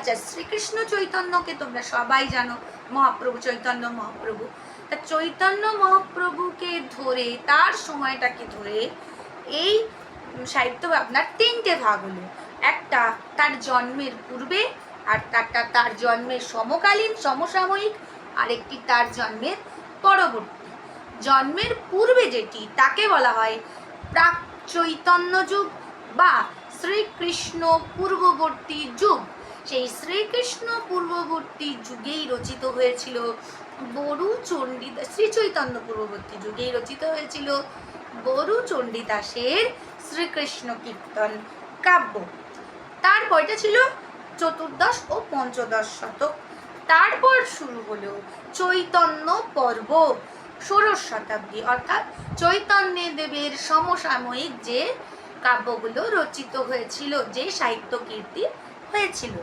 আচ্ছা, শ্রীকৃষ্ণ চৈতন্যকে তোমরা সবাই জানো, মহাপ্রভু, চৈতন্য মহাপ্রভু। তা চৈতন্য মহাপ্রভুকে ধরে, তার সময়টাকে ধরে এই সাহিত্য ভাবনার তিনটে ভাগ হলো। একটা তার জন্মের পূর্বে, আর তার জন্মের সমকালীন সমসাময়িক, আরেকটি তার জন্মের পরবর্তী। জন্মের পূর্বে যেটি, তাকে বলা হয় প্রাক চৈতন্য যুগ বা শ্রীকৃষ্ণ পূর্ববর্তী যুগ। সেই শ্রীকৃষ্ণ পূর্ববর্তী যুগেই রচিত হয়েছিল বরু চণ্ডীদাস, শ্রী চৈতন্য পূর্ববর্তী যুগেই রচিত হয়েছিল বরু চণ্ডীদাসের শ্রীকৃষ্ণ কীর্তন কাব্য। তারপর এটা ছিল চতুর্দশ ও পঞ্চদশ শতক। তারপর শুরু হলো চৈতন্য পর্ব, ষোড়শ শতাব্দী, অর্থাৎ চৈতন্য দেবের সমসাময়িক যে কাব্যগুলো রচিত হয়েছিল, যে সাহিত্য কীর্তি হয়েছিল।